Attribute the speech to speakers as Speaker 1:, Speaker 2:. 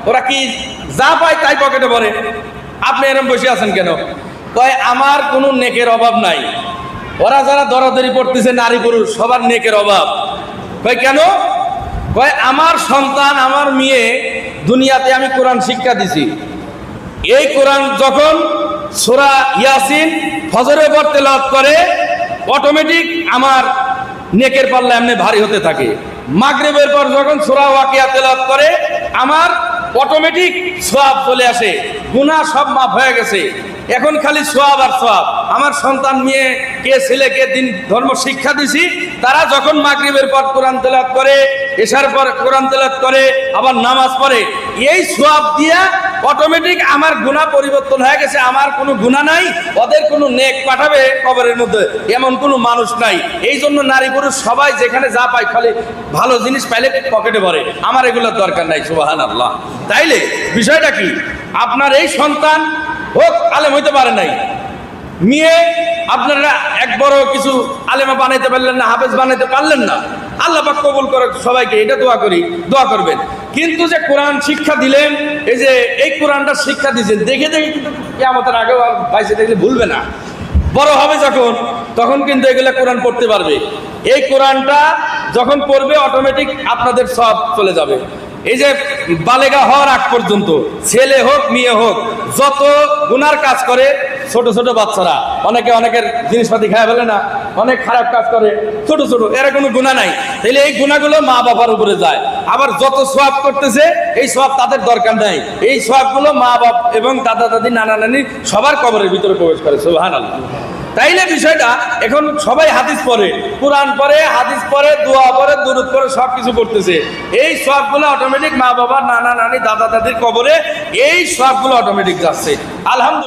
Speaker 1: ওরা কি যা পায় তাই পকেটে ভরে। আপনি এরকম বসে আছেন কেন? কয় আমার কোনো নেকের অভাব নাই। ওরা যারা দরাদরি পড়তেছে নারী পুরুষ সবার নেকের অভাব। কয় কেন? কয় আমার সন্তান আমার মেয়ে দুনিয়াতে আমি কোরআন শিক্ষা দিছি। এই কোরআন যখন সূরা ইয়াসিন ফজরের পর তেলাওয়াত করে অটোমেটিক আমার নেকের পাল্লা এমনি ভারী হতে থাকে। মাগরিবের পর যখন সূরা ওয়াকিয়া তেলাওয়াত করে আমার অটোমেটিক সওয়াব চলে আসে, গুনাহ সব মাফ হয়ে গেছে। এখন খালি সওয়াব আর সওয়াব। আমার সন্তান মেয়ে কে ছেলেকে দিন ধর্ম শিক্ষা দিছি, তারা যখন মাগরিবের পর কোরআন তেলাওয়াত করে, এশার পর কোরআন তেলাওয়াত করে, আবার নামাজ পড়ে, এই সওয়াব দিয়া অটোমেটিক আমার গুনাহ পরিবর্তন হয়ে গেছে। আমার কোনো গুনাহ নাই, ওদের কোনো নেক পাঠাবে কবরের মধ্যে এমন কোনো মানুষ নাই। এই জন্য নারী পুরুষ সবাই যেখানে যা পায় খালি ভালো জিনিস পাইলে পকেটে ভরে। আমার এগুলোর দরকার নাই। সুবহানাল্লাহ। তাইলে বিষয়টা কি? আপনার এই সন্তান হোক আলেম হইতে পারে নাই, মেয়ে আপনারা এক বড় কিছু আলেমা বানাইতে পারলেন না, হাফেজ বানাইতে পারলেন না, আল্লাহ পাক কবুল করে সবাইকে, এটা দোয়া করি, দোয়া করবেন। কিন্তু যে কোরআন শিক্ষা দিলেন, এই যে এই কোরআনটা শিক্ষা দিয়েছেন, দেখে দেখে কিন্তু কিয়ামতের আগে বাইসে দেখলে ভুলবে না। বড় হবে যখন, তখন কিন্তু এগুলা কোরআন পড়তে পারবে। এই কোরআনটা যখন পড়বে অটোমেটিক আপনাদের সব চলে যাবে। এই যে বালেগা হওয়ার আগ পর্যন্ত ছেলে হোক মেয়ে হোক যত গুনার কাজ করে, ছোট ছোট বাচ্চারা অনেকে অনেকের জিনিসপাতি খায় ফেলে না, অনেক খারাপ কাজ করে ছোট ছোট, এরা কোনো গুনাহ নাই। তাহলে এই গুনাহগুলো মা বাবার উপরে যায়। আবার যত সওয়াব করতেছে এই সওয়াব তাদের দরকার নাই, এই সওয়াবগুলো মা বাপ এবং দাদা দাদি নানা নানি সবার কবরের ভিতরে প্রবেশ করে। সুবহানাল্লাহ। তাইলে বিষয়টা এখন সবাই হাদিস পড়ে, কোরআন পড়ে, হাদিস পড়ে, দোয়া পড়ে, দুরূদ পড়ে, সব কিছু করতেছে। এই সবগুলো অটোমেটিক মা বাবা নানা নানি দাদা দাদির কবরে এই সবগুলো অটোমেটিক যাচ্ছে। আলহামদুলিল্লাহ।